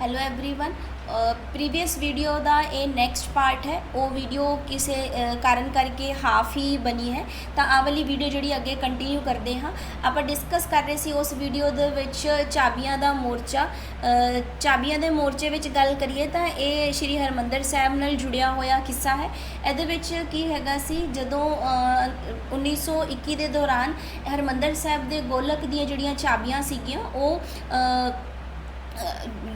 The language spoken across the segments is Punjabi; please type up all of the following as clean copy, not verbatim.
Hello everyone. प्रीवियस वीडियो का ये नैक्सट पार्ट है। वो वीडियो किसी कारण करके हाफ ही बनी है, तो आ वाली वीडियो जी अगे कंटिन्यू करते हाँ। आप डिस्कस कर रहे थे उस वीडियो चाबियां का मोर्चा। चाबियां के मोर्चे में गल करिए तो ये श्री हरमंदर साहब नाल जुड़िया होया किस्सा है। ये की हैगा सी जदों 1921 के दौरान हरमंदर साहब के गोलक दी जड़ियाँ चाबियां सीगियां वो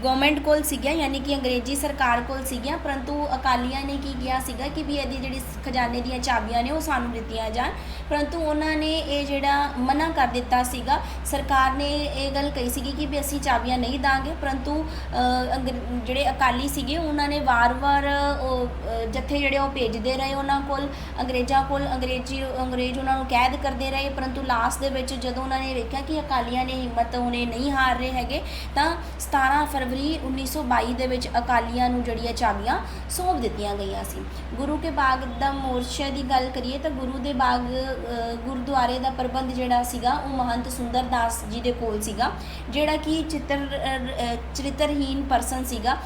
गवर्नमेंट कोल सीगियां, यानी कि अंग्रेजी सरकार कोल सीगियां, परंतु अकालियां ने की किया सीगा कि भी यदि जिहड़ी खजाने दी चाबियां ने वो सानू दित्तियां जान, परंतु उन्होंने ये जिहड़ा मना कर दिता सीगा। सरकार ने ये गल कही सीगी कि भी असी चाबियां नहीं दांगे, परंतु जिहड़े अकाली सीगे उन्होंने वार वार जत्थे जिहड़े वो भेजते रहे उन्होंने कोल अंग्रेज़ों कोल, अंग्रेज़ उन्होंने कैद करते रहे, परंतु लास्ट दे विच जदों उन्होंने वेख्या कि अकालियां ने हिम्मत हुणे नहीं हार रहे हैगे, तां 17 फरवरी 1922 दे विच अकालियां नूं जड़ियां चाबियां सौंप दित्तियां गईयां सी। गुरु के बाग दा मोर्चे की गल करिए तो गुरु के बाग गुरुद्वारे का प्रबंध जिहड़ा सीगा वो महंत सुंदर दास जी दे कोल सीगा, जिहड़ा कि चरित्रहीन परसन सीगा।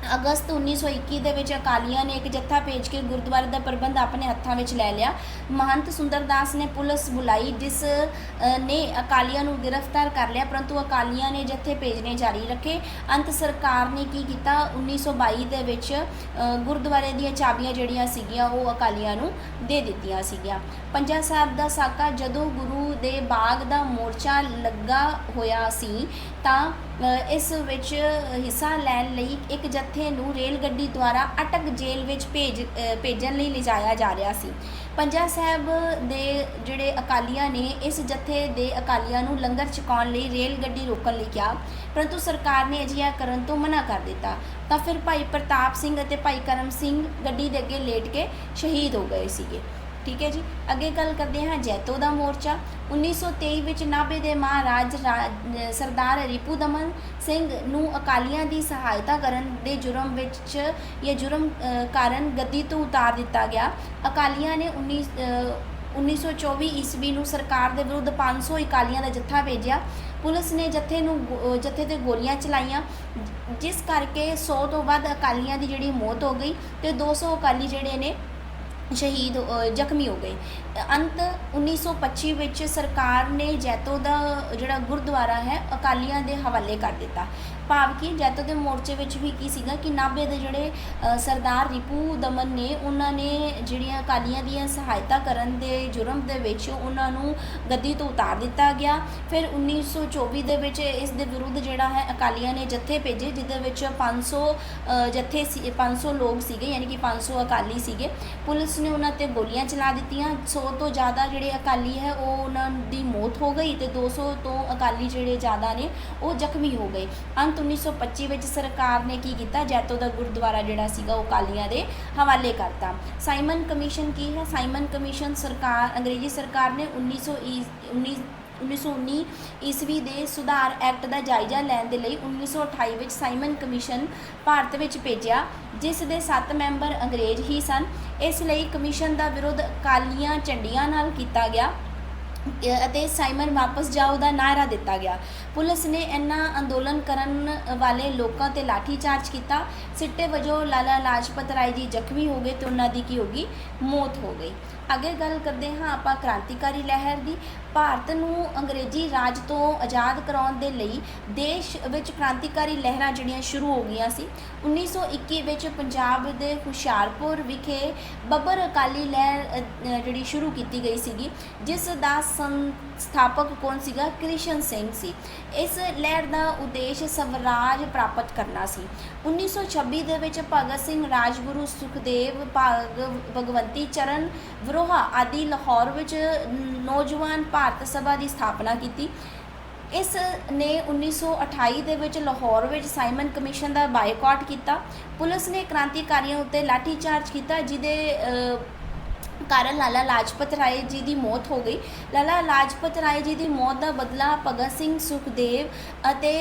अगस्त 1921 के विच अकालियां ने एक जत्था भेज के गुरुद्वारे का प्रबंध अपने हत्थों में ले लिया। महंत सुंदरदास ने पुलिस बुलाई, जिस ने अकालियां नूं गिरफ्तार कर लिया, परंतु अकालियां ने जत्थे भेजने जारी रखे। अंत सरकार ने की किया, 1922 के विच गुरुद्वारे दी चाबियां जड़ियां सीगियां वो अकालियां नूं दे दित्तियां सीगियां। पंजा साहब का साका जदों गुरु दे बाग का मोर्चा लगा होया सी तां इस विच हिस्सा लैण लई एक जत्थे नूं रेल गड्डी द्वारा अटक जेल विच भेजण लई लिजाया जा रहा सी। पंजा साहब दे जिहड़े अकालियां ने इस जत्थे दे अकालियां नूं लंगर छकाउण लई रेल गड्डी रोकण लई कहा, परंतु सरकार ने अजिहा करन तो मना कर दिता। तां फिर भाई प्रताप सिंह अते भाई करम सिंह गड्डी दे अगे लेट के शहीद हो गए सीगे। ठीक है जी। अगे गल करते हैं जैतो का मोर्चा। 1923 विच नाभे के महाराज सरदार रिपू दमन सिंह नूं अकालियां की सहायता करन दे जुर्म विच या जुर्म कारण गद्दी तो उतार दिता गया। अकालियां ने 1924 ईस्वी नूं सरकार के विरुद्ध 500 अकालियां का जत्था भेजा। पुलिस ने जत्थे ते गोलियां चलाइयां, जिस करके 100 तो वध अकालियां की जिहड़ी मौत हो गई तो 200 अकाली जिहड़े ने शहीद जख्मी हो गए। अंत 1925 विच सरकार ने जैतो का जिहड़ा गुरुद्वारा है अकालियां दे हवाले कर दिता। भाव कि जैतो के मोर्चे विच भी की सीगा कि नाभे दे जिहड़े सरदार रिपू दमन ने उन्होंने जिहड़ियां अकालियां दी सहायता करन दे जुर्म दे विच उन्हां नूं गद्दी तो उतार दिता गया। फिर 1924 दे विच इस दे विरुद्ध जिहड़ा है अकालियां ने जत्थे भेजे, जिहदे विच 500 जत्थे 500 लोग सीगे, यानी कि 500 अकाली सीगे। पुलिस ने उन्हां ते गोलियां चला दित्तियां। 100 तो ज़्यादा जिहड़े अकाली है वो उन्हां दी मौत हो गई तो 200 तो अकाली जिहड़े ज़्यादा ने वो जख्मी हो गए। अंत 1925 विच सरकार ने की किया, जैतो का गुरुद्वारा जिहड़ा सीगा वो अकालियां दे हवाले करता। साइमन कमीशन की है? साइमन कमीशन सरकार अंग्रेजी सरकार ने 1919 ईस्वी के सुधार एक्ट का जायजा लैण दे लई 1928 विच साइमन कमीशन भारत विच भेजिया, जिस दे 7 मैंबर अंग्रेज ही सन। इसलिए कमीशन का विरोध अकालियां झंडियां नाल कीता गया ਅਤੇ ਸਾਈਮਨ वापस जाओ ਦਾ नारा दिता गया। पुलिस ने इन्हां अंदोलन करन वाले लोगों ते लाठी चार्ज किया। सिट्टे वजों लाला लाजपत राय जी जख्मी हो गए तो उन्हां दी की होगी मौत हो गई। अगे गल करते हाँ आप क्रांतिकारी लहर की। भारत नूं अंग्रेजी राज तो आज़ाद कराउण दे लई देश विच क्रांतिकारी लहरां जिहड़ियां शुरू हो गईयां सी। 1921 विच पंजाब दे हुशियारपुर विखे बब्बर अकाली लहर जिहड़ी शुरू की गई सीगी, जिस दा संस्थापक कौन सीगा? कृष्ण सिंह सी। इस लहर का उद्देश्य स्वराज प्राप्त करना सी। 1926 दे विच भगत सिंह, राजगुरु सुखदेव, भगवंती चरण वरोहा आदि लाहौर विच नौजवान भारत सभा की स्थापना की। इस ने 1928 दे विच लाहौर विच साइमन कमीशन का बायकॉट किया। पुलिस ने क्रांतिकारियों उत्ते लाठी चार्ज किया, जिहदे ਕਾਰਨ ਲਾਲਾ ਲਾਜਪਤ ਰਾਏ ਜੀ ਦੀ ਮੌਤ ਹੋ ਗਈ। ਲਾਲਾ ਲਾਜਪਤ ਰਾਏ ਜੀ ਦੀ ਮੌਤ ਦਾ ਬਦਲਾ ਭਗਤ ਸਿੰਘ, ਸੁਖਦੇਵ ਅਤੇ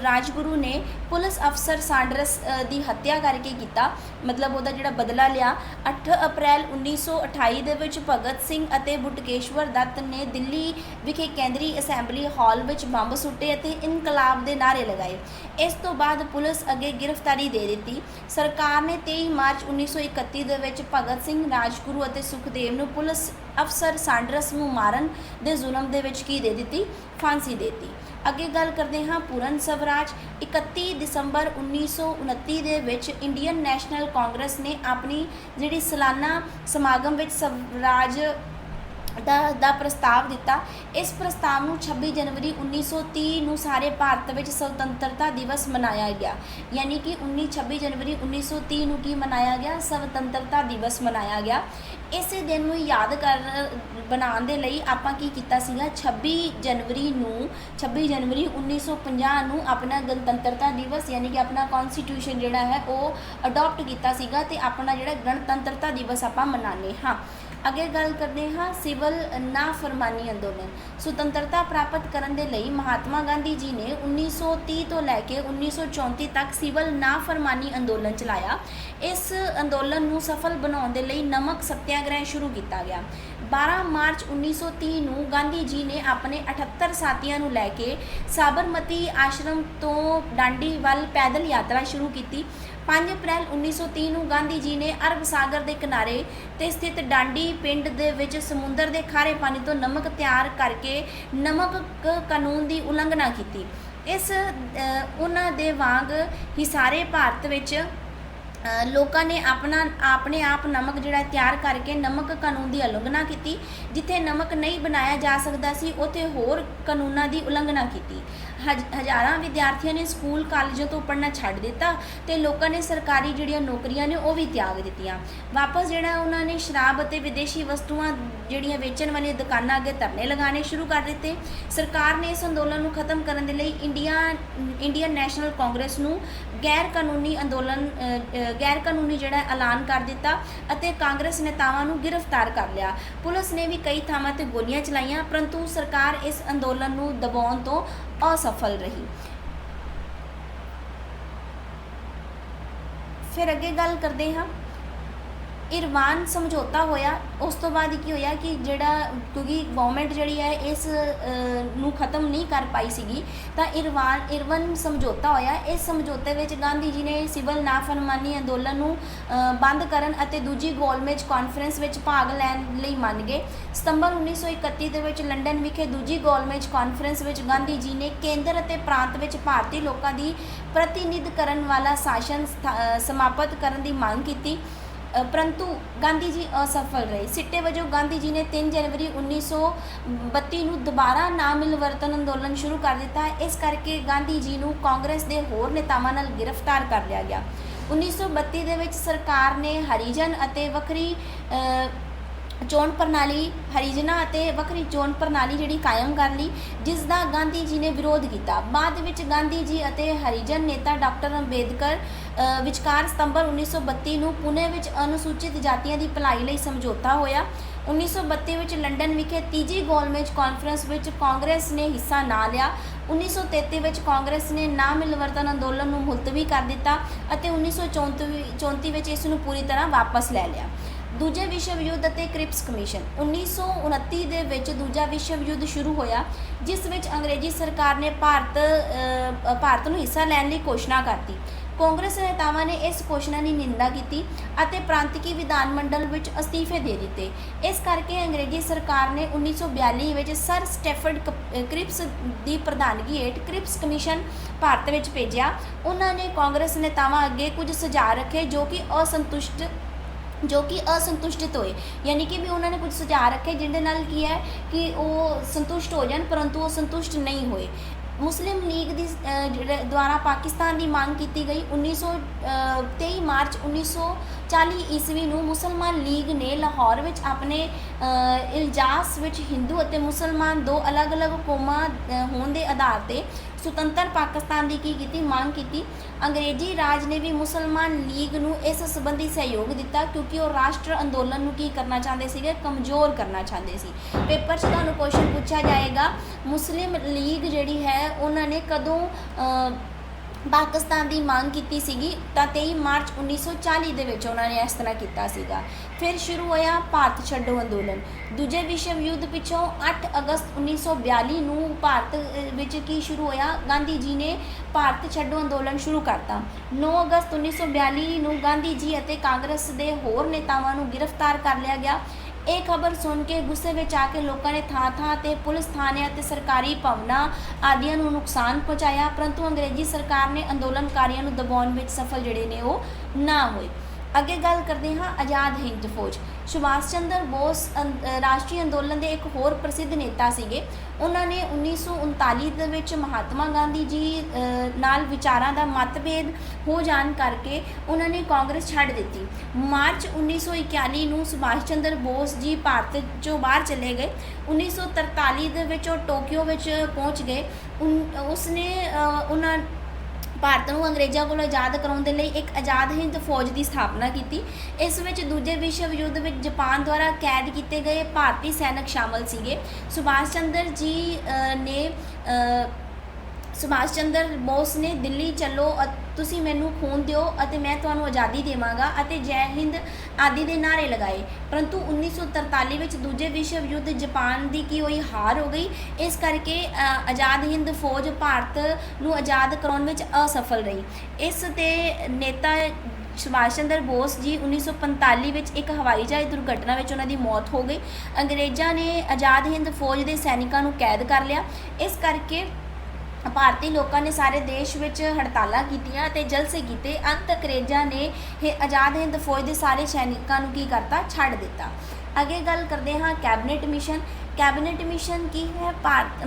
ਰਾਜਗੁਰੂ ਨੇ ਪੁਲਿਸ ਅਫਸਰ ਸਾਂਡਰਸ ਦੀ ਹੱਤਿਆ ਕਰਕੇ ਕੀਤਾ, ਮਤਲਬ ਉਹਦਾ ਜਿਹੜਾ ਬਦਲਾ ਲਿਆ। 8 ਅਪ੍ਰੈਲ 1928 ਦੇ ਵਿੱਚ ਭਗਤ ਸਿੰਘ ਅਤੇ ਬਟੁਕੇਸ਼ਵਰ ਦੱਤ ਨੇ ਦਿੱਲੀ ਵਿਖੇ ਕੇਂਦਰੀ ਅਸੈਂਬਲੀ ਹਾਲ ਵਿੱਚ ਬੰਬ ਸੁੱਟੇ ਅਤੇ ਇਨਕਲਾਬ ਦੇ ਨਾਅਰੇ ਲਗਾਏ। ਇਸ ਤੋਂ ਬਾਅਦ ਪੁਲਿਸ ਅੱਗੇ ਗ੍ਰਿਫਤਾਰੀ ਦੇ ਦਿੱਤੀ। ਸਰਕਾਰ ਨੇ 23 ਮਾਰਚ 1931 ਦੇ ਵਿੱਚ ਭਗਤ ਸਿੰਘ, ਰਾਜਗੁਰੂ ਅਤੇ ਸੁਖਦੇਵ ਨੂੰ ਪੁਲਿਸ ਅਫਸਰ ਸਾਂਡਰਸ ਨੂੰ ਮਾਰਨ ਦੇ ਜ਼ੁਲਮ ਦੇ ਵਿੱਚ ਕੀ ਦੇ ਦਿੱਤੀ? ਫਾਂਸੀ ਦੇ ਦਿੱਤੀ। ਅੱਗੇ ਗੱਲ ਕਰਦੇ ਹਾਂ ਪੂਰਨ ਸਵਰਾਜ। 31 ਦਸੰਬਰ 1929 ਦੇ ਵਿੱਚ ਇੰਡੀਅਨ ਨੈਸ਼ਨਲ ਕਾਂਗਰਸ ਨੇ ਆਪਣੀ ਜਿਹੜੀ ਸਾਲਾਨਾ ਸਮਾਗਮ ਵਿੱਚ ਸਵਰਾਜ ਦਾ ਪ੍ਰਸਤਾਵ ਦਿੱਤਾ। ਇਸ ਪ੍ਰਸਤਾਵ ਨੂੰ 26 ਜਨਵਰੀ 1930 ਨੂੰ ਸਾਰੇ ਭਾਰਤ ਵਿੱਚ ਸੁਤੰਤਰਤਾ ਦਿਵਸ ਮਨਾਇਆ ਗਿਆ। ਯਾਨੀ ਕਿ 26 ਜਨਵਰੀ 1930 ਨੂੰ ਕੀ ਮਨਾਇਆ ਗਿਆ? ਸੁਤੰਤਰਤਾ ਦਿਵਸ ਮਨਾਇਆ ਗਿਆ। ਇਸੇ ਦਿਨ ਨੂੰ ਯਾਦ ਬਣਾਉਣ ਦੇ ਲਈ ਆਪਾਂ ਕੀ ਕੀਤਾ ਸੀਗਾ? 26 ਜਨਵਰੀ 1950 ਨੂੰ ਆਪਣਾ ਗਣਤੰਤਰਤਾ ਦਿਵਸ ਯਾਨੀ ਕਿ ਆਪਣਾ ਕਨਸਟੀਟਿਊਸ਼ਨ ਜਿਹੜਾ ਹੈ ਉਹ ਅਡਾਪਟ ਕੀਤਾ ਸੀਗਾ ਤੇ ਆਪਣਾ ਜਿਹੜਾ ਗਣਤੰਤਰਤਾ ਦਿਵਸ ਆਪਾਂ ਮਨਾਉਂਦੇ ਹਾਂ। ਅੱਗੇ ਗੱਲ ਕਰਦੇ ਹਾਂ ਸਿਵਲ ਨਾਫਰਮਾਨੀ ਅੰਦੋਲਨ। ਸੁਤੰਤਰਤਾ ਪ੍ਰਾਪਤ ਕਰਨ ਦੇ ਲਈ ਮਹਾਤਮਾ ਗਾਂਧੀ ਜੀ ਨੇ 1930 ਤੋਂ ਲੈ ਕੇ 1934 ਤੱਕ ਸਿਵਲ ਨਾਫਰਮਾਨੀ ਅੰਦੋਲਨ ਚਲਾਇਆ। ਇਸ ਅੰਦੋਲਨ ਨੂੰ ਸਫਲ ਬਣਾਉਣ ਦੇ ਲਈ ਨਮਕ ਸੱਤਿਆਗ੍ਰਹਿ ਸ਼ੁਰੂ ਕੀਤਾ ਗਿਆ। 12 ਮਾਰਚ 1930 ਨੂੰ ਗਾਂਧੀ ਜੀ ਨੇ ਆਪਣੇ 78 ਸਾਥੀਆਂ ਨੂੰ ਲੈ ਕੇ ਸਾਬਰਮਤੀ ਆਸ਼ਰਮ ਤੋਂ ਡਾਂਡੀ ਵੱਲ ਪੈਦਲ ਯਾਤਰਾ ਸ਼ੁਰੂ ਕੀਤੀ। 5 ਅਪ੍ਰੈਲ 1930 ਨੂੰ ਗਾਂਧੀ ਜੀ ਨੇ ਅਰਬ ਸਾਗਰ ਦੇ ਕਿਨਾਰੇ ਤੇ ਸਥਿਤ ਡਾਂਡੀ ਪਿੰਡ ਦੇ ਵਿੱਚ ਸਮੁੰਦਰ ਦੇ ਖਾਰੇ ਪਾਣੀ ਤੋਂ ਨਮਕ ਤਿਆਰ ਕਰਕੇ ਨਮਕ ਕਾਨੂੰਨ ਦੀ ਉਲੰਘਣਾ ਕੀਤੀ। ਉਹਨਾਂ ਦੇ ਵਾਂਗ ਹੀ ਸਾਰੇ ਭਾਰਤ ਵਿੱਚ ਲੋਕਾਂ ਨੇ ਆਪਣੇ ਆਪ ਨਮਕ ਜਿਹੜਾ ਤਿਆਰ ਕਰਕੇ ਨਮਕ ਕਾਨੂੰਨ ਦੀ ਉਲੰਘਣਾ ਕੀਤੀ। ਜਿੱਥੇ ਨਮਕ ਨਹੀਂ ਬਣਾਇਆ ਜਾ ਸਕਦਾ ਸੀ ਉੱਥੇ ਹੋਰ ਕਾਨੂੰਨਾਂ ਦੀ ਉਲੰਘਣਾ ਕੀਤੀ। ਹਜ਼ਾਰਾਂ ਵਿਦਿਆਰਥੀਆਂ ਨੇ ਸਕੂਲ ਕਾਲਜਾਂ ਤੋਂ ਪੜ੍ਹਨਾ ਛੱਡ ਦਿੱਤਾ ਤੇ ਲੋਕਾਂ ਨੇ ਸਰਕਾਰੀ ਜਿਹੜੀਆਂ ਨੌਕਰੀਆਂ ਨੇ ਉਹ ਵੀ ਤਿਆਗ ਦਿੱਤੀਆਂ। ਵਾਪਸ ਜਿਹੜਾ ਉਹਨਾਂ ਨੇ ਸ਼ਰਾਬ ਅਤੇ ਵਿਦੇਸ਼ੀ ਵਸਤੂਆਂ ਜਿਹੜੀਆਂ ਵੇਚਣ ਵਾਲੀਆਂ ਦੁਕਾਨਾਂ ਅੱਗੇ ਧਰਨੇ ਲਗਾਉਣੇ ਸ਼ੁਰੂ ਕਰ ਦਿੱਤੇ। ਸਰਕਾਰ ਨੇ ਇਸ ਅੰਦੋਲਨ ਨੂੰ ਖਤਮ ਕਰਨ ਦੇ ਲਈ ਇੰਡੀਅਨ ਨੈਸ਼ਨਲ ਕਾਂਗਰਸ ਨੂੰ ਗੈਰ ਕਾਨੂੰਨੀ ਜਿਹੜਾ ਐਲਾਨ ਕਰ ਦਿੱਤਾ ਅਤੇ ਕਾਂਗਰਸ ਨੇਤਾਵਾਂ ਨੂੰ ਗ੍ਰਿਫਤਾਰ ਕਰ ਲਿਆ। ਪੁਲਿਸ ਨੇ ਵੀ ਕਈ ਥਾਵਾਂ ਤੇ ਗੋਲੀਆਂ ਚਲਾਈਆਂ, ਪਰੰਤੂ ਸਰਕਾਰ ਇਸ ਅੰਦੋਲਨ ਨੂੰ ਦਬਾਉਣ ਤੋਂ ਅਸਫਲ ਰਹੀ। ਫਿਰ ਅੱਗੇ ਗੱਲ ਕਰਦੇ ਹਾਂ ਇਰਵਾਨ ਸਮਝੌਤਾ ਹੋਇਆ। ਉਸ ਤੋਂ ਬਾਅਦ ਕੀ ਹੋਇਆ ਕਿ ਜਿਹੜਾ ਕਿਉਂਕਿ ਗਵਰਨਮੈਂਟ ਜਿਹੜੀ ਹੈ ਇਸ ਨੂੰ ਖਤਮ ਨਹੀਂ ਕਰ ਪਾਈ ਸੀਗੀ ਤਾਂ ਇਰਵਨ ਸਮਝੌਤਾ ਹੋਇਆ। ਇਸ ਸਮਝੌਤੇ ਵਿੱਚ ਗਾਂਧੀ ਜੀ ਨੇ ਸਿਵਲ ਨਾਫਰਮਾਨੀ ਅੰਦੋਲਨ ਨੂੰ ਬੰਦ ਕਰਨ ਅਤੇ ਦੂਜੀ ਗੋਲਮੇਜ ਕਾਨਫਰੰਸ ਵਿੱਚ ਭਾਗ ਲੈਣ ਲਈ ਮੰਨ ਗਏ। ਸਤੰਬਰ 1931 ਦੇ ਵਿੱਚ ਲੰਡਨ ਵਿਖੇ ਦੂਜੀ ਗੋਲਮੇਜ ਕਾਨਫਰੰਸ ਵਿੱਚ ਗਾਂਧੀ ਜੀ ਨੇ ਕੇਂਦਰ ਅਤੇ ਪ੍ਰਾਂਤ ਵਿੱਚ ਭਾਰਤੀ ਲੋਕਾਂ ਦੀ ਪ੍ਰਤੀਨਿਧ ਕਰਨ ਵਾਲਾ ਸ਼ਾਸਨ ਸਮਾਪਤ ਕਰਨ ਦੀ ਮੰਗ ਕੀਤੀ, ਪਰੰਤੂ ਗਾਂਧੀ ਜੀ ਅਸਫਲ ਰਹੇ। ਸਿੱਟੇ ਵਜੋਂ ਗਾਂਧੀ ਜੀ ਨੇ 3 ਜਨਵਰੀ 1932 ਨੂੰ ਦੁਬਾਰਾ ਨਾ ਮਿਲਵਰਤਨ ਅੰਦੋਲਨ ਸ਼ੁਰੂ ਕਰ ਦਿੱਤਾ। ਇਸ ਕਰਕੇ ਗਾਂਧੀ ਜੀ ਨੂੰ ਕਾਂਗਰਸ ਦੇ ਹੋਰ ਨੇਤਾਵਾਂ ਨਾਲ ਗ੍ਰਿਫਤਾਰ ਕਰ ਲਿਆ ਗਿਆ। 1932 ਦੇ ਵਿੱਚ ਸਰਕਾਰ ਨੇ ਹਰੀਜਨਾਂ ਅਤੇ ਵੱਖਰੀ ਚੋਣ ਪ੍ਰਣਾਲੀ ਜਿਹੜੀ ਕਾਇਮ ਕਰ ਲਈ, ਜਿਸ ਦਾ ਗਾਂਧੀ ਜੀ ਨੇ ਵਿਰੋਧ ਕੀਤਾ। ਬਾਅਦ ਵਿੱਚ ਗਾਂਧੀ ਜੀ ਅਤੇ ਹਰੀਜਨ ਨੇਤਾ ਡਾਕਟਰ ਅੰਬੇਦਕਰ ਵਿਚਕਾਰ ਸਤੰਬਰ 1932 ਨੂੰ ਪੁਣੇ ਵਿੱਚ ਅਨੁਸੂਚਿਤ ਜਾਤੀਆਂ ਦੀ ਭਲਾਈ ਲਈ ਸਮਝੌਤਾ ਹੋਇਆ। 1932 ਵਿੱਚ ਲੰਡਨ ਵਿਖੇ ਤੀਜੀ ਗੋਲਮੇਜ ਕਾਨਫਰੰਸ ਵਿੱਚ ਕਾਂਗਰਸ ਨੇ ਹਿੱਸਾ ਨਾ ਲਿਆ। 1933 ਵਿੱਚ ਕਾਂਗਰਸ ਨੇ ਨਾ ਮਿਲਵਰਤਨ ਅੰਦੋਲਨ ਨੂੰ ਮੁਲਤਵੀ ਕਰ ਦਿੱਤਾ ਅਤੇ 1934 ਵਿੱਚ ਇਸ ਨੂੰ ਪੂਰੀ ਤਰ੍ਹਾਂ ਵਾਪਸ ਲੈ ਲਿਆ। ਦੂਜੇ ਵਿਸ਼ਵ ਯੁੱਧ ਅਤੇ ਕ੍ਰਿਪਸ ਕਮਿਸ਼ਨ। 1929 ਦੇ ਵਿੱਚ ਦੂਜਾ ਵਿਸ਼ਵ ਯੁੱਧ ਸ਼ੁਰੂ ਹੋਇਆ, ਜਿਸ ਵਿੱਚ ਅੰਗਰੇਜ਼ੀ ਸਰਕਾਰ ਨੇ ਭਾਰਤ ਨੂੰ ਹਿੱਸਾ ਲੈਣ ਲਈ ਘੋਸ਼ਣਾ ਕਰਤੀ। ਕਾਂਗਰਸ ਨੇਤਾਵਾਂ ਨੇ ਇਸ ਘੋਸ਼ਣਾ ਦੀ ਨਿੰਦਾ ਕੀਤੀ ਅਤੇ ਪ੍ਰਾਂਤੀਕੀ ਵਿਧਾਨ ਮੰਡਲ ਵਿੱਚ ਅਸਤੀਫੇ ਦੇ ਦਿੱਤੇ। ਇਸ ਕਰਕੇ ਅੰਗਰੇਜ਼ੀ ਸਰਕਾਰ ਨੇ 1942 ਵਿੱਚ ਸਰ ਸਟੈਫਰਡ ਕ੍ਰਿਪਸ ਦੀ ਪ੍ਰਧਾਨਗੀ ਹੇਠ ਕ੍ਰਿਪਸ ਕਮਿਸ਼ਨ ਭਾਰਤ ਵਿੱਚ ਭੇਜਿਆ। ਉਹਨਾਂ ਨੇ ਕਾਂਗਰਸ ਨੇਤਾਵਾਂ ਅੱਗੇ ਕੁਝ ਸੁਝਾਅ ਰੱਖੇ ਜੋ ਕਿ ਅਸੰਤੁਸ਼ਟਿਤ ਹੋਏ, ਯਾਨੀ ਕਿ ਵੀ ਉਹਨਾਂ ਨੇ ਕੁਝ ਸੁਝਾਅ ਰੱਖੇ ਜਿਹਦੇ ਨਾਲ ਕੀ ਹੈ ਕਿ ਉਹ ਸੰਤੁਸ਼ਟ ਹੋ ਜਾਣ, ਪਰੰਤੂ ਉਹ ਸੰਤੁਸ਼ਟ ਨਹੀਂ ਹੋਏ। ਮੁਸਲਿਮ ਲੀਗ ਦੀ ਦੁਆਰਾ ਪਾਕਿਸਤਾਨ ਦੀ ਮੰਗ ਕੀਤੀ ਗਈ। 23 ਮਾਰਚ 40 ਈਸਵੀ ਨੂੰ ਮੁਸਲਮਾਨ ਲੀਗ ਨੇ ਲਾਹੌਰ ਵਿੱਚ ਆਪਣੇ ਇਜਲਾਸ ਵਿੱਚ ਹਿੰਦੂ ਅਤੇ ਮੁਸਲਮਾਨ ਦੋ ਅਲੱਗ-ਅਲੱਗ ਕੌਮਾਂ ਹੋਣ ਦੇ ਆਧਾਰ 'ਤੇ ਸੁਤੰਤਰ ਪਾਕਿਸਤਾਨ ਦੀ ਕੀ ਕੀਤੀ ਮੰਗ ਕੀਤੀ। ਅੰਗਰੇਜ਼ੀ ਰਾਜ ਨੇ ਵੀ ਮੁਸਲਮਾਨ ਲੀਗ ਨੂੰ ਇਸ ਸੰਬੰਧੀ ਸਹਿਯੋਗ ਦਿੱਤਾ ਕਿਉਂਕਿ ਉਹ ਰਾਸ਼ਟਰ ਅੰਦੋਲਨ ਨੂੰ ਕੀ ਕਰਨਾ ਚਾਹੁੰਦੇ ਸੀਗੇ, ਕਮਜ਼ੋਰ ਕਰਨਾ ਚਾਹੁੰਦੇ ਸੀ। ਪੇਪਰ 'ਚ ਤੁਹਾਨੂੰ ਕੁਐਸਚਨ ਪੁੱਛਿਆ ਜਾਏਗਾ ਮੁਸਲਿਮ ਲੀਗ ਜਿਹੜੀ ਹੈ ਉਹਨਾਂ ਨੇ ਕਦੋਂ ਪਾਕਿਸਤਾਨ ਦੀ ਮੰਗ ਕੀਤੀ ਸੀਗੀ, ਤਾਂ 23 ਮਾਰਚ 1940 ਦੇ ਵਿੱਚ ਉਹਨਾਂ ਨੇ ਇਸ ਤਰ੍ਹਾਂ ਕੀਤਾ ਸੀਗਾ। ਫਿਰ ਸ਼ੁਰੂ ਹੋਇਆ ਭਾਰਤ ਛੱਡੋ ਅੰਦੋਲਨ। ਦੂਜੇ ਵਿਸ਼ਵ ਯੁੱਧ ਪਿੱਛੋਂ 8 ਅਗਸਤ 1942 ਨੂੰ ਭਾਰਤ ਵਿੱਚ ਕੀ ਸ਼ੁਰੂ ਹੋਇਆ, ਗਾਂਧੀ ਜੀ ਨੇ ਭਾਰਤ ਛੱਡੋ ਅੰਦੋਲਨ ਸ਼ੁਰੂ ਕਰਤਾ। 9 ਅਗਸਤ 1942 ਨੂੰ ਗਾਂਧੀ ਜੀ ਅਤੇ ਕਾਂਗਰਸ ਦੇ ਹੋਰ ਨੇਤਾਵਾਂ ਨੂੰ ਗ੍ਰਿਫਤਾਰ ਕਰ ਲਿਆ ਗਿਆ। ਇਹ ਖਬਰ ਸੁਣ ਕੇ ਗੁੱਸੇ ਵਿੱਚ ਆ ਕੇ ਲੋਕਾਂ ਨੇ ਥਾਂ-ਥਾਂ 'ਤੇ ਪੁਲਿਸ ਥਾਣਿਆਂ ਅਤੇ ਸਰਕਾਰੀ ਭਵਨਾਂ ਆਦਿਆਂ ਨੂੰ ਨੁਕਸਾਨ ਪਹੁੰਚਾਇਆ, ਪਰੰਤੂ ਅੰਗਰੇਜ਼ੀ ਸਰਕਾਰ ਨੇ ਅੰਦੋਲਨਕਾਰੀਆਂ ਨੂੰ ਦਬਾਉਣ ਵਿੱਚ ਸਫਲ ਜਿਹੜੇ ਨੇ ਉਹ ਨਾ ਹੋਏ। ਅੱਗੇ ਗੱਲ ਕਰਦੇ ਹਾਂ ਆਜ਼ਾਦ ਹਿੰਦ ਫੌਜ। ਸੁਭਾਸ਼ ਚੰਦਰ ਬੋਸ ਰਾਸ਼ਟਰੀ ਅੰਦੋਲਨ ਦੇ ਇੱਕ ਹੋਰ ਪ੍ਰਸਿੱਧ ਨੇਤਾ ਸੀਗੇ। ਉਹਨਾਂ ਨੇ 1939 ਦੇ ਵਿੱਚ ਮਹਾਤਮਾ ਗਾਂਧੀ ਜੀ ਨਾਲ ਵਿਚਾਰਾਂ ਦਾ ਮਤਭੇਦ ਹੋ ਜਾਣ ਕਰਕੇ ਉਹਨਾਂ ਨੇ ਕਾਂਗਰਸ ਛੱਡ ਦਿੱਤੀ। ਮਾਰਚ 1941 ਨੂੰ ਸੁਭਾਸ਼ ਚੰਦਰ ਬੋਸ ਜੀ ਭਾਰਤ 'ਚੋਂ ਬਾਹਰ ਚਲੇ ਗਏ। 1943 ਦੇ ਵਿੱਚ ਉਹ ਟੋਕੀਓ ਵਿੱਚ ਪਹੁੰਚ ਗਏ। ਉਸਨੇ ਉਹਨਾਂ ਭਾਰਤ ਨੂੰ ਅੰਗਰੇਜ਼ਾਂ ਕੋਲੋਂ ਆਜ਼ਾਦ ਕਰਾਉਣ ਦੇ ਲਈ ਇੱਕ ਆਜ਼ਾਦ ਹਿੰਦ ਫੌਜ ਦੀ ਸਥਾਪਨਾ ਕੀਤੀ। ਇਸ ਵਿੱਚ ਦੂਜੇ ਵਿਸ਼ਵ ਯੁੱਧ ਵਿੱਚ ਜਾਪਾਨ ਦੁਆਰਾ ਕੈਦ ਕੀਤੇ ਗਏ ਭਾਰਤੀ ਸੈਨਿਕ ਸ਼ਾਮਲ ਸੀਗੇ। ਸੁਭਾਸ਼ ਚੰਦਰ ਬੋਸ ਨੇ ਦਿੱਲੀ ਚੱਲੋ, ਤੁਸੀਂ ਮੈਨੂੰ ਖੂਨ ਦਿਓ ਅਤੇ ਮੈਂ ਤੁਹਾਨੂੰ ਆਜ਼ਾਦੀ ਦੇਵਾਂਗਾ ਅਤੇ ਜੈ ਹਿੰਦ ਆਦਿ ਦੇ ਨਾਅਰੇ ਲਗਾਏ, ਪਰੰਤੂ 1943 ਵਿੱਚ ਦੂਜੇ ਵਿਸ਼ਵ ਯੁੱਧ ਜਾਪਾਨ ਦੀ ਕੀ ਹੋਈ, ਹਾਰ ਹੋ ਗਈ। ਇਸ ਕਰਕੇ ਆਜ਼ਾਦ ਹਿੰਦ ਫੌਜ ਭਾਰਤ ਨੂੰ ਆਜ਼ਾਦ ਕਰਾਉਣ ਵਿੱਚ ਅਸਫਲ ਰਹੀ। ਇਸ ਦੇ ਨੇਤਾ ਸੁਭਾਸ਼ ਚੰਦਰ ਬੋਸ ਜੀ 1945 ਵਿੱਚ ਇੱਕ ਹਵਾਈ ਜਹਾਜ਼ ਦੁਰਘਟਨਾ ਵਿੱਚ ਉਹਨਾਂ ਦੀ ਮੌਤ ਹੋ ਗਈ। ਅੰਗਰੇਜ਼ਾਂ ਨੇ ਆਜ਼ਾਦ ਹਿੰਦ ਫੌਜ ਦੇ ਸੈਨਿਕਾਂ ਨੂੰ ਕੈਦ ਕਰ ਲਿਆ। ਇਸ ਕਰਕੇ ਭਾਰਤੀ ਲੋਕਾਂ ਨੇ ਸਾਰੇ ਦੇਸ਼ ਵਿੱਚ ਹੜਤਾਲਾਂ ਕੀਤੀਆਂ ਅਤੇ ਜਲਸੇ ਕੀਤੇ। ਅੰਤ ਅੰਗਰੇਜ਼ਾਂ ਨੇ ਆਜ਼ਾਦ ਹਿੰਦ ਫੌਜ ਦੇ ਸਾਰੇ ਸੈਨਿਕਾਂ ਨੂੰ ਕੀ ਕਰਤਾ, ਛੱਡ ਦਿੱਤਾ। ਅੱਗੇ ਗੱਲ ਕਰਦੇ ਹਾਂ ਕੈਬਨਿਟ ਮਿਸ਼ਨ। ਕੈਬਨਿਟ ਮਿਸ਼ਨ ਕੀ ਹੈ?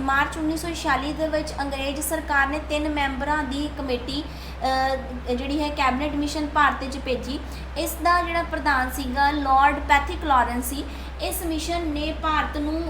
ਮਾਰਚ 1946 ਦੇ ਵਿੱਚ ਅੰਗਰੇਜ਼ ਸਰਕਾਰ ਨੇ 3 ਮੈਂਬਰਾਂ ਦੀ ਕਮੇਟੀ ਜਿਹੜੀ ਹੈ ਕੈਬਨਿਟ ਮਿਸ਼ਨ ਭਾਰਤ 'ਚ ਭੇਜੀ। ਇਸ ਦਾ ਜਿਹੜਾ ਪ੍ਰਧਾਨ ਸੀਗਾ ਲਾਰਡ ਪੈਥਿਕ ਲਾਰੈਂਸ ਸੀ। ਇਸ ਮਿਸ਼ਨ ਨੇ ਭਾਰਤ ਨੂੰ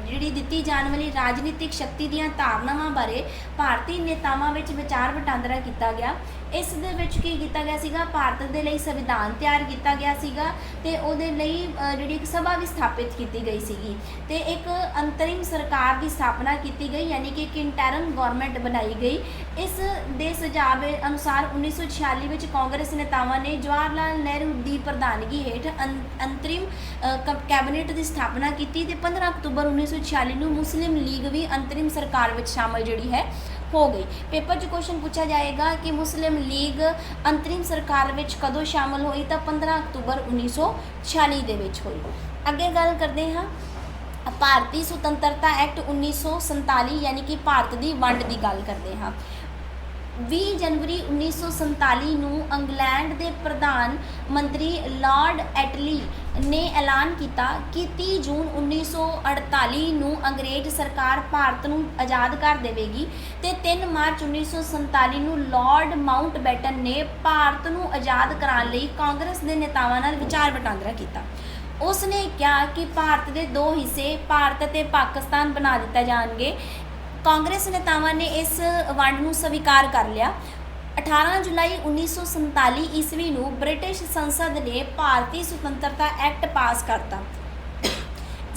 ਜਿਹੜੀ ਦਿੱਤੀ ਜਾਣ ਵਾਲੀ ਰਾਜਨੀਤਿਕ ਸ਼ਕਤੀ ਦੀਆਂ ਧਾਰਨਾਵਾਂ ਬਾਰੇ ਭਾਰਤੀ ਨੇਤਾਵਾਂ ਵਿੱਚ ਵਿਚਾਰ ਵਟਾਂਦਰਾ ਕੀਤਾ ਗਿਆ। ਇਸ ਦੇ ਵਿੱਚ ਕੀ ਕੀਤਾ ਗਿਆ ਸੀਗਾ, ਭਾਰਤ ਦੇ ਲਈ ਸੰਵਿਧਾਨ ਤਿਆਰ ਕੀਤਾ ਗਿਆ ਸੀਗਾ ਤੇ ਉਹਦੇ ਲਈ ਜਿਹੜੀ ਇੱਕ ਸਭਾ ਵੀ ਸਥਾਪਿਤ ਕੀਤੀ ਗਈ ਸੀਗੀ ਤੇ ਇੱਕ ਅੰਤਰਿਮ ਸਰਕਾਰ ਦੀ ਸਥਾਪਨਾ ਕੀਤੀ ਗਈ, ਯਾਨੀ ਕਿ ਇੱਕ ਇੰਟਰਮ ਗਵਰਨਮੈਂਟ ਬਣਾਈ ਗਈ। ਇਸ ਦੇ ਸੁਝਾਅ ਅਨੁਸਾਰ 1946 ਵਿੱਚ ਕਾਂਗਰਸ ਨੇਤਾਵਾਂ ਨੇ ਜਵਾਹਰ ਲਾਲ ਨਹਿਰੂ ਦੀ ਪ੍ਰਧਾਨਗੀ ਹੇਠ ਅੰਤਰਿਮ ਕੈਬਨਿਟ ਦੀ ਸਥਾਪਨਾ ਕੀਤੀ ਤੇ 15 ਅਕਤੂਬਰ 1946 ਨੂੰ ਮੁਸਲਿਮ ਲੀਗ ਵੀ ਅੰਤਰਿਮ ਸਰਕਾਰ ਵਿੱਚ ਸ਼ਾਮਲ ਜਿਹੜੀ ਹੈ ਹੋ ਗਈ। ਪੇਪਰ 'ਚ ਕੁਐਸਚਨ ਪੁੱਛਿਆ ਜਾਏਗਾ ਕਿ ਮੁਸਲਿਮ ਲੀਗ ਅੰਤਰਿਮ ਸਰਕਾਰ ਵਿੱਚ ਕਦੋਂ ਸ਼ਾਮਲ ਹੋਈ, ਤਾਂ 15 ਅਕਤੂਬਰ 1946 ਦੇ ਵਿੱਚ ਹੋਈ। ਅੱਗੇ ਗੱਲ ਕਰਦੇ ਹਾਂ ਭਾਰਤੀ ਸੁਤੰਤਰਤਾ ਐਕਟ 1947 ਯਾਨੀ ਕਿ ਭਾਰਤ ਦੀ ਵੰਡ ਦੀ ਗੱਲ ਕਰਦੇ ਹਾਂ। 20 ਜਨਵਰੀ 1947 ਨੂੰ ਇੰਗਲੈਂਡ ਦੇ ਪ੍ਰਧਾਨ ਮੰਤਰੀ ਲਾਰਡ ਐਟਲੀ ਨੇ ਐਲਾਨ ਕੀਤਾ ਕਿ 30 ਜੂਨ 1948 ਨੂੰ ਅੰਗਰੇਜ਼ ਸਰਕਾਰ ਭਾਰਤ ਨੂੰ ਆਜ਼ਾਦ ਕਰ ਦੇਵੇਗੀ ਤੇ 3 ਮਾਰਚ 1947 ਨੂੰ ਲਾਰਡ ਮਾਊਂਟਬੈਟਨ ਨੇ ਭਾਰਤ ਨੂੰ ਆਜ਼ਾਦ ਕਰਾਉਣ ਲਈ ਕਾਂਗਰਸ ਦੇ ਨੇਤਾਵਾਂ ਨਾਲ ਵਿਚਾਰ ਵਟਾਂਦਰਾ ਕੀਤਾ। ਉਸ ਨੇ ਕਿਹਾ ਕਿ ਭਾਰਤ ਦੇ 2 ਹਿੱਸੇ ਭਾਰਤ ਅਤੇ ਪਾਕਿਸਤਾਨ ਬਣਾ ਦਿੱਤੇ ਜਾਣਗੇ। ਕਾਂਗਰਸ ਨੇਤਾਵਾਂ ਨੇ ਇਸ ਵੰਡ ਨੂੰ ਸਵੀਕਾਰ ਕਰ ਲਿਆ। 18 ਜੁਲਾਈ 1947 ਈਸਵੀ ਨੂੰ ਬ੍ਰਿਟਿਸ਼ ਸੰਸਦ ਨੇ ਭਾਰਤੀ ਸੁਤੰਤਰਤਾ ਐਕਟ ਪਾਸ ਕਰਤਾ।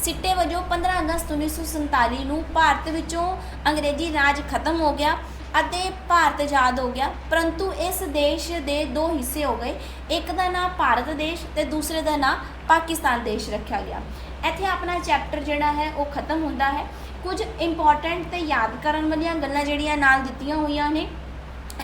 ਸਿੱਟੇ ਵਜੋਂ 15 ਅਗਸਤ 1947 ਨੂੰ ਭਾਰਤ ਵਿੱਚੋਂ ਅੰਗਰੇਜ਼ੀ ਰਾਜ ਖਤਮ ਹੋ ਗਿਆ ਅਤੇ ਭਾਰਤ ਆਜ਼ਾਦ ਹੋ ਗਿਆ, ਪਰੰਤੂ ਇਸ ਦੇਸ਼ ਦੇ 2 ਹਿੱਸੇ ਹੋ ਗਏ। ਇੱਕ ਦਾ ਨਾਂ ਭਾਰਤ ਦੇਸ਼ ਤੇ ਦੂਸਰੇ ਦਾ ਨਾਂ ਪਾਕਿਸਤਾਨ ਦੇਸ਼ ਰੱਖਿਆ ਗਿਆ। ਇੱਥੇ ਆਪਣਾ ਚੈਪਟਰ ਜਿਹੜਾ ਹੈ ਉਹ ਖਤਮ ਹੁੰਦਾ ਹੈ। ਕੁਝ ਇੰਪੋਰਟੈਂਟ ਤੇ ਯਾਦ ਕਰਨ ਵਾਲੀਆਂ ਗੱਲਾਂ ਜਿਹੜੀਆਂ ਨਾਲ ਦਿੱਤੀਆਂ ਹੋਈਆਂ ਨੇ,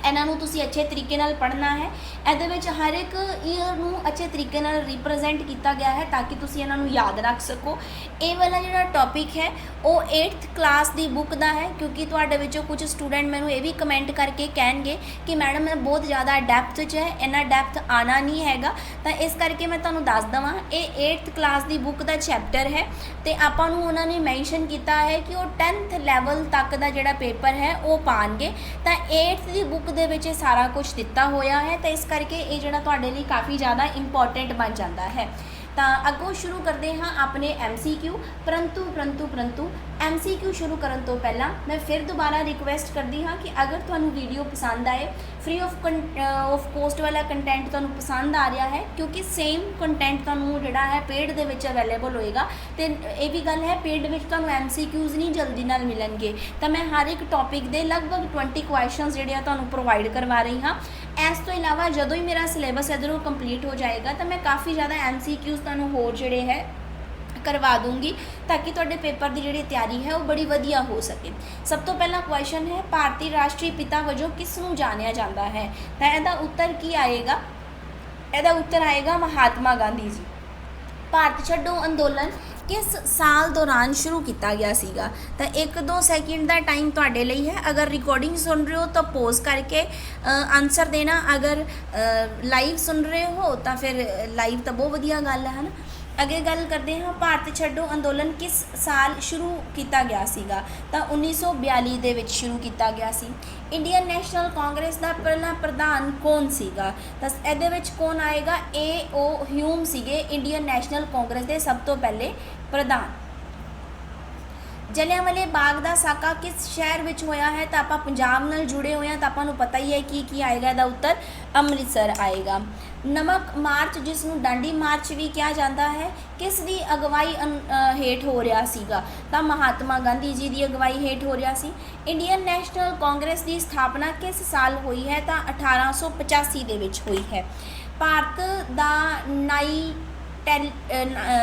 ਇਹਨਾਂ ਨੂੰ ਤੁਸੀਂ ਅੱਛੇ ਤਰੀਕੇ ਨਾਲ ਪੜ੍ਹਨਾ ਹੈ। ਇਹਦੇ ਵਿੱਚ ਹਰ ਇੱਕ ਈਅਰ ਨੂੰ ਅੱਛੇ ਤਰੀਕੇ ਨਾਲ ਰਿਪਰੈਜ਼ੈਂਟ ਕੀਤਾ ਗਿਆ ਹੈ ਤਾਂ ਕਿ ਤੁਸੀਂ ਇਹਨਾਂ ਨੂੰ ਯਾਦ ਰੱਖ ਸਕੋ। ਇਹ ਵਾਲਾ ਜਿਹੜਾ ਟੌਪਿਕ ਹੈ ਉਹ 8th ਕਲਾਸ ਦੀ ਬੁੱਕ ਦਾ ਹੈ, ਕਿਉਂਕਿ ਤੁਹਾਡੇ ਵਿੱਚੋਂ ਕੁਝ ਸਟੂਡੈਂਟ ਮੈਨੂੰ ਇਹ ਵੀ ਕਮੈਂਟ ਕਰਕੇ ਕਹਿਣਗੇ ਕਿ ਮੈਡਮ ਇਹ ਬਹੁਤ ਜ਼ਿਆਦਾ ਡੈਪਥ 'ਚ ਹੈ, ਇੰਨਾ ਡੈਪਥ ਆਉਣਾ ਨਹੀਂ ਹੈਗਾ, ਤਾਂ ਇਸ ਕਰਕੇ ਮੈਂ ਤੁਹਾਨੂੰ ਦੱਸ ਦੇਵਾਂ ਇਹ 8th ਕਲਾਸ ਦੀ ਬੁੱਕ ਦਾ ਚੈਪਟਰ ਹੈ ਤੇ ਆਪਾਂ ਨੂੰ ਉਹਨਾਂ ਨੇ ਮੈਂਸ਼ਨ ਕੀਤਾ ਹੈ ਕਿ ਉਹ 10th ਲੈਵਲ ਤੱਕ ਦਾ ਜਿਹੜਾ ਪੇਪਰ ਹੈ ਉਹ ਪਾਣਗੇ। ਤਾਂ 8th ਦੀ ਬੁੱਕ ਬੁੱਕ ਦੇ ਵਿੱਚ ਇਹ ਸਾਰਾ ਕੁਝ ਦਿੱਤਾ ਹੋਇਆ ਹੈ, ਤਾਂ ਇਸ ਕਰਕੇ ਇਹ ਜਿਹੜਾ ਤੁਹਾਡੇ ਲਈ ਕਾਫੀ ਜ਼ਿਆਦਾ ਇੰਪੋਰਟੈਂਟ ਬਣ ਜਾਂਦਾ ਹੈ। ਤਾਂ ਅੱਗੋਂ ਸ਼ੁਰੂ ਕਰਦੇ ਹਾਂ ਆਪਣੇ MCQ। ਪਰੰਤੂ MCQ ਸ਼ੁਰੂ ਕਰਨ ਤੋਂ ਪਹਿਲਾਂ ਮੈਂ ਫਿਰ ਦੁਬਾਰਾ ਰਿਕੁਐਸਟ ਕਰਦੀ ਹਾਂ ਕਿ ਅਗਰ ਤੁਹਾਨੂੰ ਵੀਡੀਓ ਪਸੰਦ ਆਏ, ਫ੍ਰੀ ਆਫ ਕੋਸਟ ਵਾਲਾ ਕੰਟੈਂਟ ਤੁਹਾਨੂੰ ਪਸੰਦ ਆ ਰਿਹਾ ਹੈ, ਕਿਉਂਕਿ ਸੇਮ ਕੰਟੈਂਟ ਤੁਹਾਨੂੰ ਜਿਹੜਾ ਹੈ ਪੇਡ ਦੇ ਵਿੱਚ ਅਵੇਲੇਬਲ ਹੋਏਗਾ, ਤੇ ਇਹ ਵੀ ਗੱਲ ਹੈ ਪੇਡ ਵਿੱਚ ਤੁਹਾਨੂੰ MCQs ਨਹੀਂ ਜਲਦੀ ਨਾਲ ਮਿਲਣਗੇ। ਤਾਂ ਮੈਂ ਹਰ ਇੱਕ ਟੌਪਿਕ ਦੇ ਲਗਭਗ 20 ਕੁਐਸਚਨਸ ਜਿਹੜੇ ਆ ਤੁਹਾਨੂੰ ਪ੍ਰੋਵਾਈਡ ਕਰਵਾ ਰਹੀ ਹਾਂ। ਇਸ ਤੋਂ ਇਲਾਵਾ ਜਦੋਂ ਹੀ ਮੇਰਾ ਸਿਲੇਬਸ ਇੱਧਰੋਂ ਕੰਪਲੀਟ ਹੋ ਜਾਏਗਾ ਤਾਂ ਮੈਂ ਕਾਫੀ ਜ਼ਿਆਦਾ MCQs ਤੁਹਾਨੂੰ ਹੋਰ ਜਿਹੜੇ ਹੈ ਕਰਵਾ ਦੂੰਗੀ, ਤਾਂ ਕਿ ਤੁਹਾਡੇ ਪੇਪਰ ਦੀ ਜਿਹੜੀ ਤਿਆਰੀ ਹੈ ਉਹ ਬੜੀ ਵਧੀਆ ਹੋ ਸਕੇ। ਸਭ ਤੋਂ ਪਹਿਲਾ ਕੁਐਸਚਨ ਹੈ, ਭਾਰਤੀ ਰਾਸ਼ਟਰੀ ਪਿਤਾ ਵਜੋਂ ਕਿਸ ਨੂੰ ਜਾਣਿਆ ਜਾਂਦਾ ਹੈ? ਤਾਂ ਇਹਦਾ ਉੱਤਰ ਕੀ ਆਏਗਾ? ਇਹਦਾ ਉੱਤਰ ਆਏਗਾ ਮਹਾਤਮਾ ਗਾਂਧੀ ਜੀ। ਭਾਰਤ ਛੱਡੋ ਅੰਦੋਲਨ ਕਿਸ ਸਾਲ ਦੌਰਾਨ ਸ਼ੁਰੂ ਕੀਤਾ ਗਿਆ ਸੀਗਾ? ਤਾਂ 1-2 ਸੈਕਿੰਡ ਦਾ ਟਾਈਮ ਤੁਹਾਡੇ ਲਈ ਹੈ। ਅਗਰ ਰਿਕਾਰਡਿੰਗ ਸੁਣ ਰਹੇ ਹੋ ਤਾਂ ਪੌਜ਼ ਕਰਕੇ ਆਨਸਰ ਦੇਣਾ, ਅਗਰ ਲਾਈਵ ਸੁਣ ਰਹੇ ਹੋ ਤਾਂ ਫਿਰ ਲਾਈਵ ਤਾਂ ਬਹੁਤ ਵਧੀਆ ਗੱਲ ਹੈ ਨਾ। ਅੱਗੇ ਗੱਲ ਕਰਦੇ ਹਾਂ, ਭਾਰਤ ਛੱਡੋ ਅੰਦੋਲਨ ਕਿਸ ਸਾਲ ਸ਼ੁਰੂ ਕੀਤਾ ਗਿਆ ਸੀਗਾ? ਤਾਂ 1942 ਦੇ ਵਿੱਚ ਸ਼ੁਰੂ ਕੀਤਾ ਗਿਆ ਸੀ। ਇੰਡੀਅਨ ਨੈਸ਼ਨਲ ਕਾਂਗਰਸ ਦਾ ਪਹਿਲਾ ਪ੍ਰਧਾਨ ਕੌਣ ਸੀਗਾ? ਤਾਂ ਇਹਦੇ ਵਿੱਚ ਕੌਣ ਆਏਗਾ? A.O. ਹਿਊਮ ਸੀਗੇ ਇੰਡੀਅਨ ਨੈਸ਼ਨਲ ਕਾਂਗਰਸ ਦੇ ਸਭ ਤੋਂ ਪਹਿਲੇ ਪ੍ਰਧਾਨ। ਜਲਿਆਂਵਾਲੇ ਬਾਗ ਦਾ ਸਾਕਾ ਕਿਸ ਸ਼ਹਿਰ ਵਿੱਚ ਹੋਇਆ ਹੈ? ਤਾਂ ਆਪਾਂ ਪੰਜਾਬ ਨਾਲ ਜੁੜੇ ਹੋਏ ਹਾਂ ਤਾਂ ਆਪਾਂ ਨੂੰ ਪਤਾ ਹੀ ਹੈ ਕੀ ਆਏਗਾ। ਇਹਦਾ ਉੱਤਰ ਅੰਮ੍ਰਿਤਸਰ ਆਏਗਾ। ਨਮਕ ਮਾਰਚ, ਜਿਸ ਨੂੰ ਡਾਂਡੀ ਮਾਰਚ ਵੀ ਕਿਹਾ ਜਾਂਦਾ ਹੈ, ਕਿਸ ਦੀ ਅਗਵਾਈ ਹੇਠ ਹੋ ਰਿਹਾ ਸੀਗਾ? ਤਾਂ ਮਹਾਤਮਾ ਗਾਂਧੀ ਜੀ ਦੀ ਅਗਵਾਈ ਹੇਠ ਹੋ ਰਿਹਾ ਸੀ। ਇੰਡੀਅਨ ਨੈਸ਼ਨਲ ਕਾਂਗਰਸ ਦੀ ਸਥਾਪਨਾ ਕਿਸ ਸਾਲ ਹੋਈ ਹੈ? ਤਾਂ 1885 ਦੇ ਵਿੱਚ ਹੋਈ ਹੈ। ਭਾਰਤ ਦਾ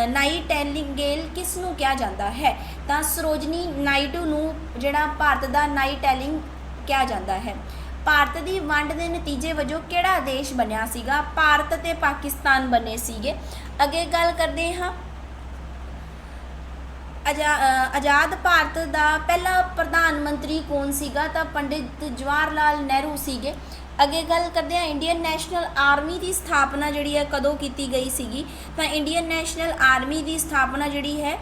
ਨਾਈਟਿੰਗੇਲ ਕਿਸ ਨੂੰ ਕਿਹਾ ਜਾਂਦਾ ਹੈ? ਤਾਂ ਸਰੋਜਨੀ ਨਾਇਡੂ ਨੂੰ ਜਿਹੜਾ ਭਾਰਤ ਦਾ ਨਾਈਟਿੰਗੇਲ ਕਿਹਾ ਜਾਂਦਾ ਹੈ। ਭਾਰਤ ਦੀ ਵੰਡ ਦੇ ਨਤੀਜੇ ਵਜੋਂ ਕਿਹੜਾ ਦੇਸ਼ ਬਣਿਆ ਸੀਗਾ? ਭਾਰਤ ਤੇ ਪਾਕਿਸਤਾਨ ਬਣੇ ਸੀਗੇ। ਅੱਗੇ ਗੱਲ ਕਰਦੇ ਹਾਂ, ਆਜ਼ਾਦ ਭਾਰਤ ਦਾ ਪਹਿਲਾ ਪ੍ਰਧਾਨ ਮੰਤਰੀ ਕੌਣ ਸੀਗਾ? ਤਾਂ ਪੰਡਿਤ ਜਵਾਹਰ ਲਾਲ ਨਹਿਰੂ ਸੀਗੇ। ਅੱਗੇ ਗੱਲ ਕਰਦੇ ਹਾਂ, ਇੰਡੀਅਨ ਨੈਸ਼ਨਲ ਆਰਮੀ ਦੀ ਸਥਾਪਨਾ ਜਿਹੜੀ ਹੈ ਕਦੋਂ ਕੀਤੀ ਗਈ ਸੀਗੀ? ਤਾਂ ਇੰਡੀਅਨ ਨੈਸ਼ਨਲ ਆਰਮੀ ਦੀ ਸਥਾਪਨਾ ਜਿਹੜੀ ਹੈ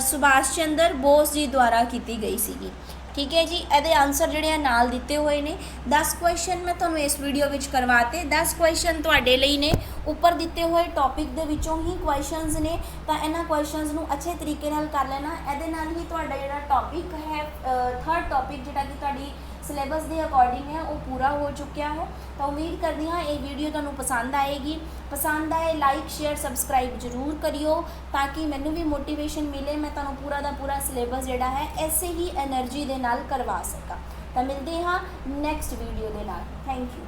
ਸੁਭਾਸ਼ ਚੰਦਰ ਬੋਸ ਜੀ ਦੁਆਰਾ ਕੀਤੀ ਗਈ ਸੀਗੀ। ਠੀਕ ਹੈ ਜੀ, ਇਹਦੇ ਆਨਸਰ ਜਿਹੜੇ ਆ ਨਾਲ ਦਿੱਤੇ ਹੋਏ ਨੇ। 10 ਕੁਐਸਚਨ ਮੈਂ ਤੁਹਾਨੂੰ ਇਸ ਵੀਡੀਓ ਵਿੱਚ ਕਰਵਾਤੇ। 10 ਕੁਐਸਚਨ ਤੁਹਾਡੇ ਲਈ ਨੇ, ਉੱਪਰ ਦਿੱਤੇ ਹੋਏ ਟੌਪਿਕ ਦੇ ਵਿੱਚੋਂ ਹੀ ਕੁਐਸਚਨਸ ਨੇ, ਤਾਂ ਇਹਨਾਂ ਕੁਐਸਚਨਸ ਨੂੰ ਅੱਛੇ ਤਰੀਕੇ ਨਾਲ ਕਰ ਲੈਣਾ। ਇਹਦੇ ਨਾਲ ਹੀ ਤੁਹਾਡਾ ਜਿਹੜਾ ਟੌਪਿਕ ਹੈ, 3rd ਟੌਪਿਕ ਜਿਹੜਾ ਕਿ ਤੁਹਾਡੀ ਸਿਲੇਬਸ ਦੇ ਅਕੋਰਡਿੰਗ ਹੈ ਉਹ ਪੂਰਾ ਹੋ ਚੁੱਕਿਆ ਹੈ। ਤਾਂ ਉਮੀਦ ਕਰਦੀ ਹਾਂ ਇਹ ਵੀਡੀਓ ਤੁਹਾਨੂੰ ਪਸੰਦ ਆਏਗੀ। ਪਸੰਦ ਆਏ ਲਾਈਕ ਸ਼ੇਅਰ ਸਬਸਕ੍ਰਾਈਬ ਜ਼ਰੂਰ ਕਰਿਓ, ਤਾਂ ਕਿ ਮੈਨੂੰ ਵੀ ਮੋਟੀਵੇਸ਼ਨ ਮਿਲੇ, ਮੈਂ ਤੁਹਾਨੂੰ ਪੂਰਾ ਦਾ ਪੂਰਾ ਸਿਲੇਬਸ ਜਿਹੜਾ ਹੈ ਐਸੇ ਹੀ એનર્ਜੀ ਦੇ ਨਾਲ ਕਰਵਾ ਸਕਾਂ। ਤਾਂ ਮਿਲਦੇ ਹਾਂ ਨੈਕਸਟ ਵੀਡੀਓ ਦੇ ਨਾਲ। Thank you.